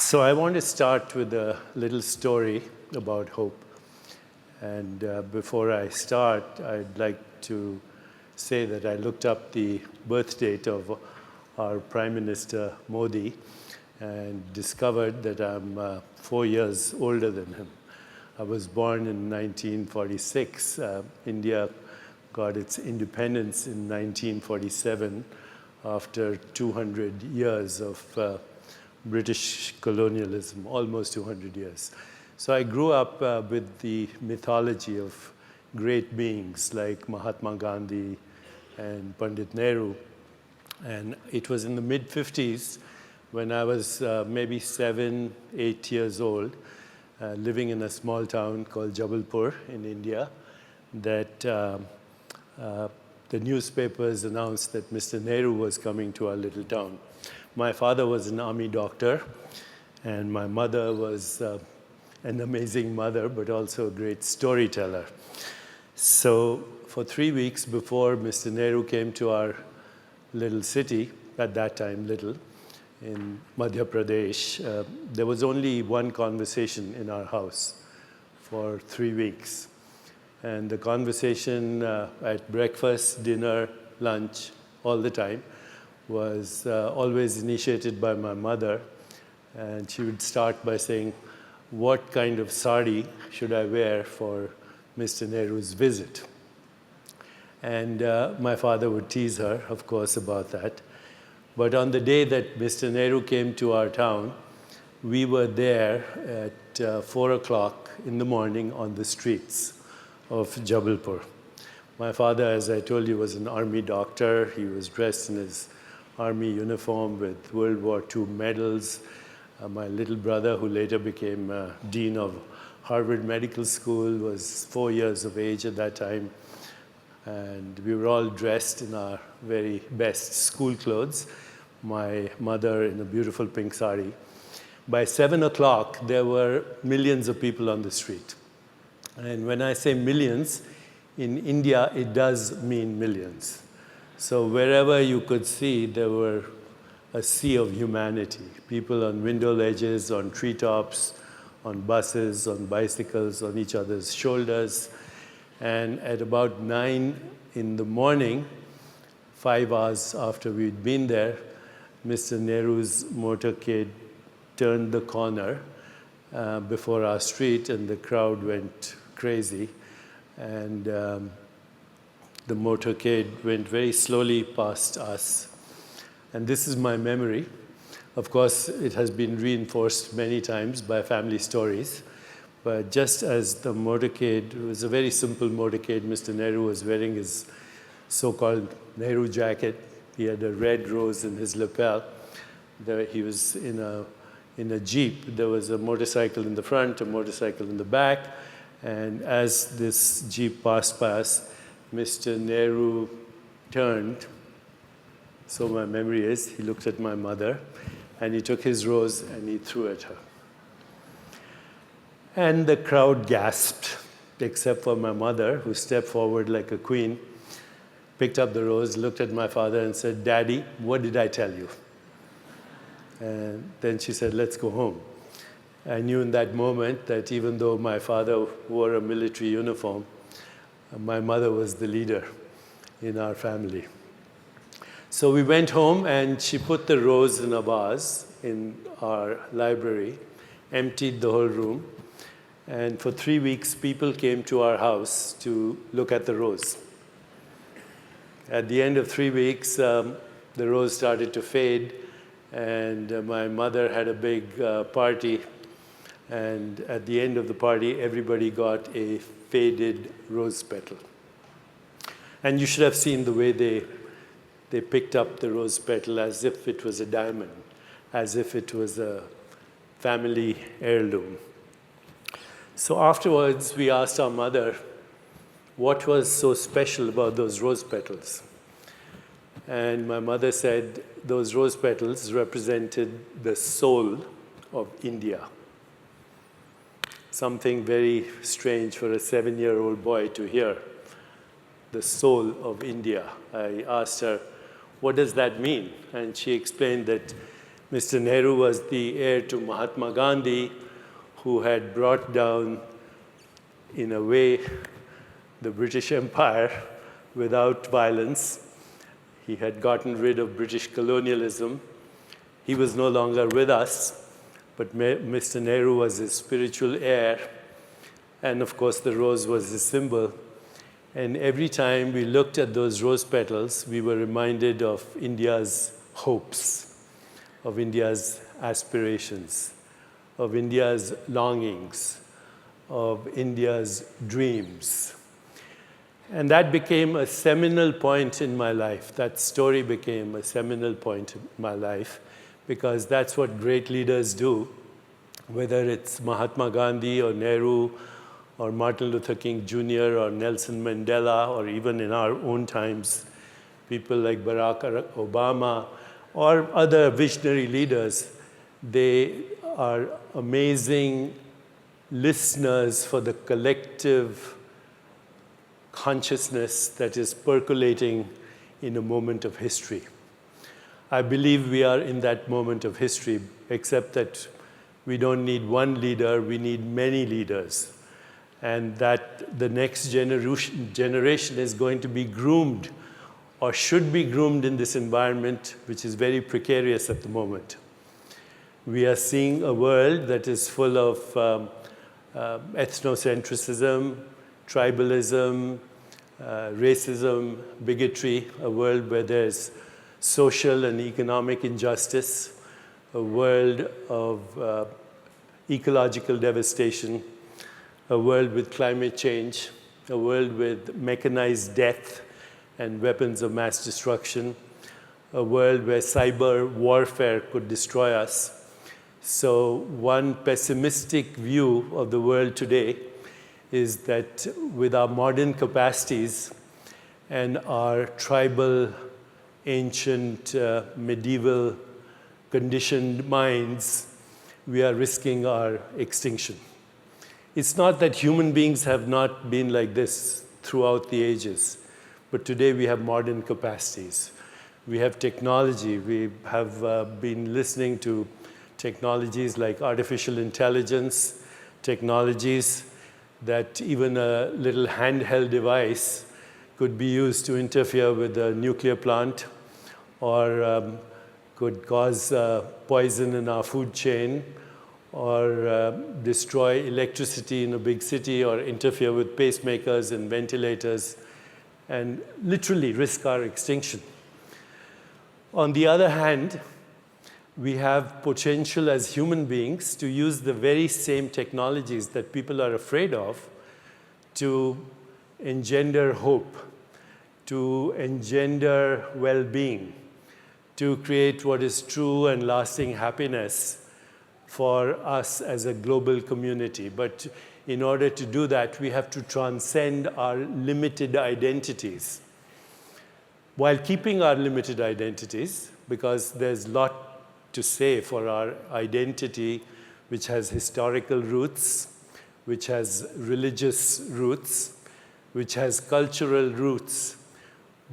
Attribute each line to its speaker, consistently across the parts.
Speaker 1: So I want to start with a little story about hope. And before I start, I'd like to say that I looked up the birth date of our Prime Minister Modi and discovered that I'm 4 years older than him. I was born in 1946. India got its independence in 1947 after 200 years of British colonialism, almost 200 years. So I grew up with the mythology of great beings like Mahatma Gandhi and Pandit Nehru. And it was in the mid-50s when I was maybe 7, 8 years old, living in a small town called Jabalpur in India, that the newspapers announced that Mr. Nehru was coming to our little town. My father was an army doctor, and my mother was an amazing mother, but also a great storyteller. So for 3 weeks before Mr. Nehru came to our little city, at that time little, in Madhya Pradesh, there was only one conversation in our house for 3 weeks. And the conversation at breakfast, dinner, lunch, all the time, was always initiated by my mother. And she would start by saying, what kind of sari should I wear for Mr. Nehru's visit? And my father would tease her, of course, about that. But on the day that Mr. Nehru came to our town, we were there at 4 o'clock in the morning on the streets of Jabalpur. My father, as I told you, was an army doctor. He was dressed in his army uniform with World War II medals. My little brother, who later became dean of Harvard Medical School, was 4 years of age at that time. And we were all dressed in our very best school clothes. My mother in a beautiful pink sari. By 7 o'clock, there were millions of people on the street. And when I say millions, in India, it does mean millions. So wherever you could see, there were a sea of humanity. People on window ledges, on treetops, on buses, on bicycles, on each other's shoulders. And at about 9 in the morning, 5 hours after we'd been there, Mr. Nehru's motorcade turned the corner before our street, and the crowd went crazy. And the motorcade went very slowly past us. And this is my memory. Of course, it has been reinforced many times by family stories. But just as the motorcade, it was a very simple motorcade. Mr. Nehru was wearing his so-called Nehru jacket. He had a red rose in his lapel. He was in a Jeep. There was a motorcycle in the front, a motorcycle in the back. And as this Jeep passed by us, Mr. Nehru turned. So my memory is, he looked at my mother, and he took his rose and he threw at her. And the crowd gasped, except for my mother, who stepped forward like a queen, picked up the rose, looked at my father and said, "Daddy, what did I tell you?" And then she said, "Let's go home." I knew in that moment that even though my father wore a military uniform, my mother was the leader in our family. So we went home, and she put the rose in a vase in our library, emptied the whole room, and for 3 weeks, people came to our house to look at the rose. At the end of 3 weeks, the rose started to fade, and my mother had a big party. And at the end of the party, everybody got a faded rose petal. And you should have seen the way they picked up the rose petal as if it was a diamond, as if it was a family heirloom. So afterwards, we asked our mother, what was so special about those rose petals? And my mother said those rose petals represented the soul of India. Something very strange for a 7-year-old boy to hear. The soul of India. I asked her, what does that mean? And she explained that Mr. Nehru was the heir to Mahatma Gandhi, who had brought down, in a way, the British Empire without violence. He had gotten rid of British colonialism. He was no longer with us, but Mr. Nehru was his spiritual heir. And of course, the rose was his symbol. And every time we looked at those rose petals, we were reminded of India's hopes, of India's aspirations, of India's longings, of India's dreams. And that became a seminal point in my life. That story became a seminal point in my life, because that's what great leaders do, whether it's Mahatma Gandhi or Nehru or Martin Luther King Jr. or Nelson Mandela, or even in our own times, people like Barack Obama or other visionary leaders. They are amazing listeners for the collective consciousness that is percolating in a moment of history. I believe we are in that moment of history, except that we don't need one leader, we need many leaders. And that the next generation is going to be groomed, or should be groomed, in this environment, which is very precarious at the moment. We are seeing a world that is full of ethnocentrism, tribalism, racism, bigotry, a world where there's social and economic injustice, a world of ecological devastation, a world with climate change, a world with mechanized death and weapons of mass destruction, a world where cyber warfare could destroy us. So one pessimistic view of the world today is that with our modern capacities and our tribal, ancient, medieval, conditioned minds, we are risking our extinction. It's not that human beings have not been like this throughout the ages, but today we have modern capacities. We have technology. We have been listening to technologies like artificial intelligence, technologies that even a little handheld device could be used to interfere with a nuclear plant, or could cause poison in our food chain, or destroy electricity in a big city, or interfere with pacemakers and ventilators, and literally risk our extinction. On the other hand, we have potential as human beings to use the very same technologies that people are afraid of to engender hope, to engender well-being, to create what is true and lasting happiness for us as a global community. But in order to do that, we have to transcend our limited identities, while keeping our limited identities, because there's a lot to say for our identity, which has historical roots, which has religious roots, which has cultural roots.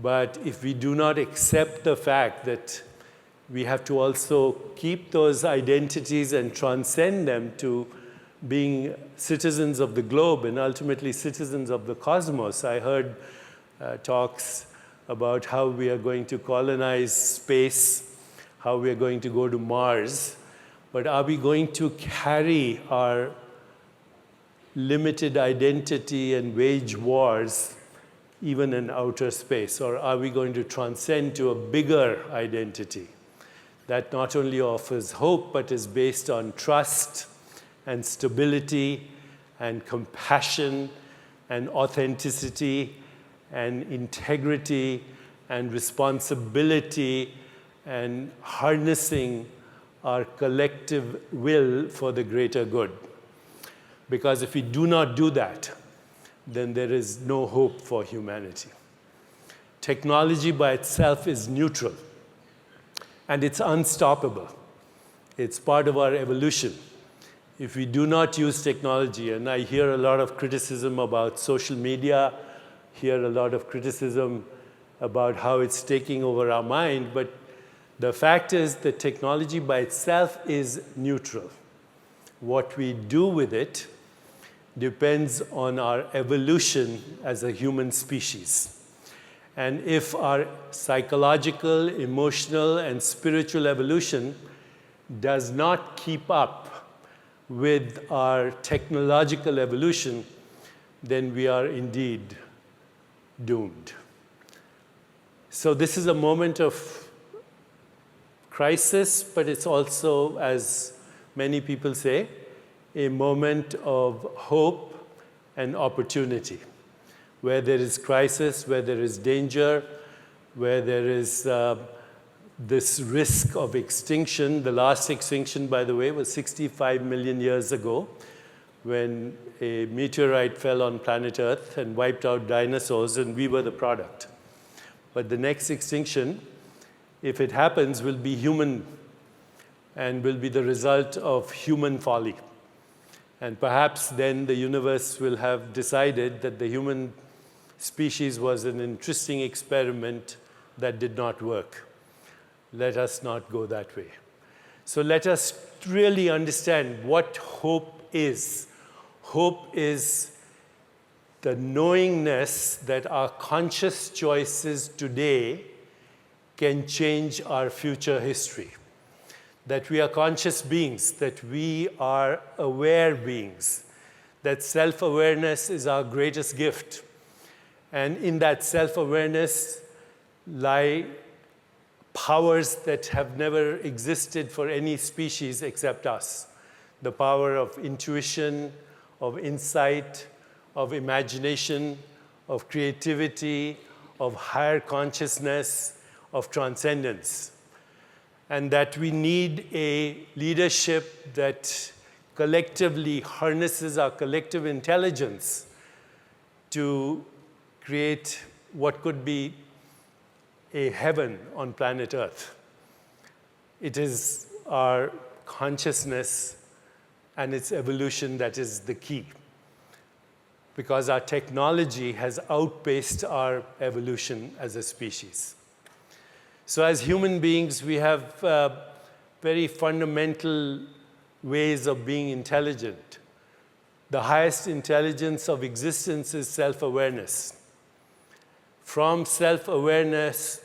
Speaker 1: But if we do not accept the fact that we have to also keep those identities and transcend them to being citizens of the globe and ultimately citizens of the cosmos. I heard talks about how we are going to colonize space, how we are going to go to Mars, but are we going to carry our limited identity and wage wars even in outer space, or are we going to transcend to a bigger identity that not only offers hope, but is based on trust and stability and compassion and authenticity and integrity and responsibility and harnessing our collective will for the greater good? Because if we do not do that, then there is no hope for humanity. Technology by itself is neutral, and it's unstoppable. It's part of our evolution. If we do not use technology, and I hear a lot of criticism about social media, hear a lot of criticism about how it's taking over our mind, but The fact is that technology by itself is neutral. What we do with it depends on our evolution as a human species. And if our psychological, emotional, and spiritual evolution does not keep up with our technological evolution, then we are indeed doomed. So this is a moment of crisis, but it's also, as many people say, a moment of hope and opportunity. Where there is crisis, where there is danger, where there is this risk of extinction. The last extinction, by the way, was 65 million years ago, when a meteorite fell on planet Earth and wiped out dinosaurs, and we were the product. But the next extinction, if it happens, will be human and will be the result of human folly. And perhaps then the universe will have decided that the human species was an interesting experiment that did not work. Let us not go that way. So let us really understand what hope is. Hope is the knowingness that our conscious choices today can change our future history. That we are conscious beings, that we are aware beings, that self-awareness is our greatest gift. And in that self-awareness lie powers that have never existed for any species except us. The power of intuition, of insight, of imagination, of creativity, of higher consciousness, of transcendence. And that we need a leadership that collectively harnesses our collective intelligence to create what could be a heaven on planet Earth. It is our consciousness and its evolution that is the key, because our technology has outpaced our evolution as a species. So as human beings, we have very fundamental ways of being intelligent. The highest intelligence of existence is self-awareness. From self-awareness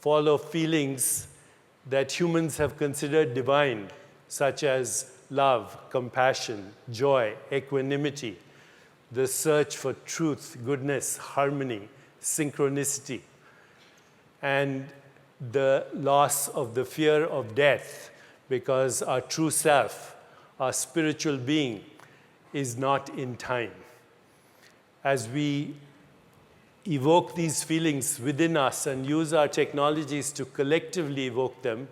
Speaker 1: follow feelings that humans have considered divine, such as love, compassion, joy, equanimity, the search for truth, goodness, harmony, synchronicity, and the loss of the fear of death, because our true self, our spiritual being, is not in time. As we evoke these feelings within us and use our technologies to collectively evoke them,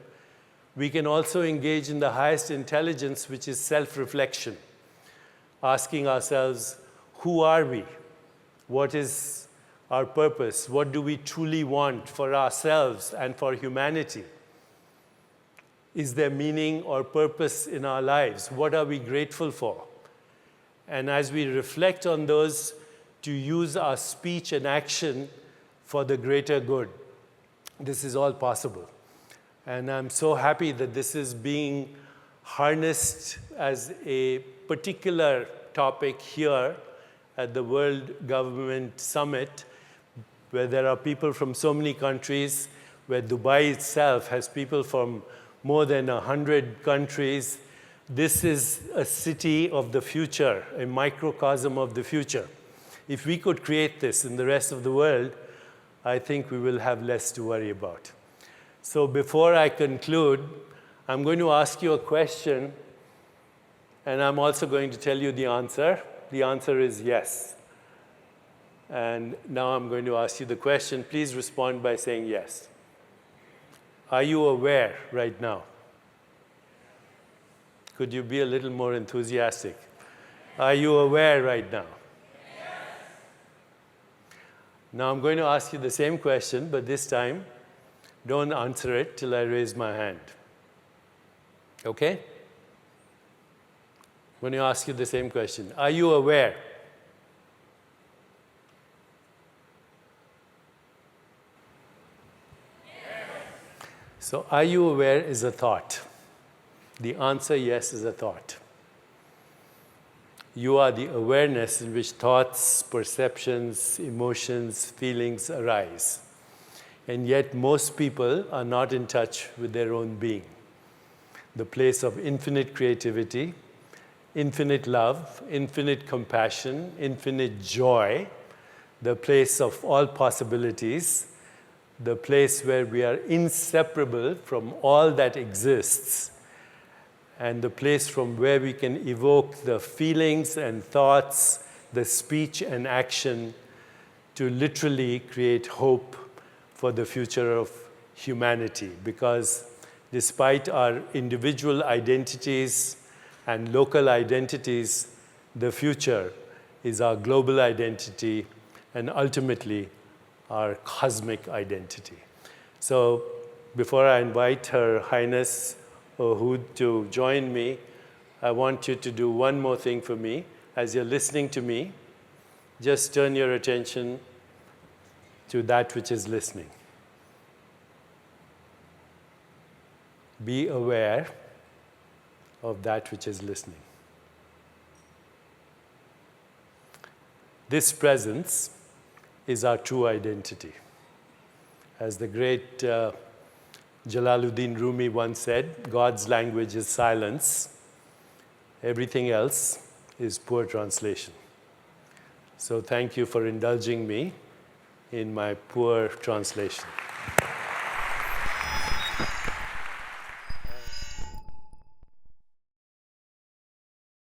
Speaker 1: we can also engage in the highest intelligence, which is self-reflection, asking ourselves, who are we? What is our purpose? What do we truly want for ourselves and for humanity? Is there meaning or purpose in our lives? What are we grateful for? And as we reflect on those, to use our speech and action for the greater good. This is all possible. And I'm so happy that this is being harnessed as a particular topic here at the World Government Summit, where there are people from so many countries, where Dubai itself has people from more than 100 countries. This is a city of the future, a microcosm of the future. If we could create this in the rest of the world, I think we will have less to worry about. So before I conclude, I'm going to ask you a question, and I'm also going to tell you the answer. The answer is yes. And now I'm going to ask you the question. Please respond by saying yes. Are you aware right now? Could you be a little more enthusiastic? Are you aware right now? Now I'm going to ask you the same question, but this time, don't answer it till I raise my hand. Okay? I'm going to ask you the same question. Are you aware? So are you aware is a thought? The answer, yes, is a thought. You are the awareness in which thoughts, perceptions, emotions, feelings arise. And yet most people are not in touch with their own being. The place of infinite creativity, infinite love, infinite compassion, infinite joy, the place of all possibilities, the place where we are inseparable from all that exists, and the place from where we can evoke the feelings and thoughts, the speech and action to literally create hope for the future of humanity. Because despite our individual identities and local identities, the future is our global identity and ultimately our cosmic identity. So before I invite Her Highness Ohood to join me, I want you to do one more thing for me. As you're listening to me, just turn your attention to that which is listening. Be aware of that which is listening. This presence is our true identity. As the great Jalaluddin Roumi once said, God's language is silence. Everything else is poor translation. So thank you for indulging me in my poor translation.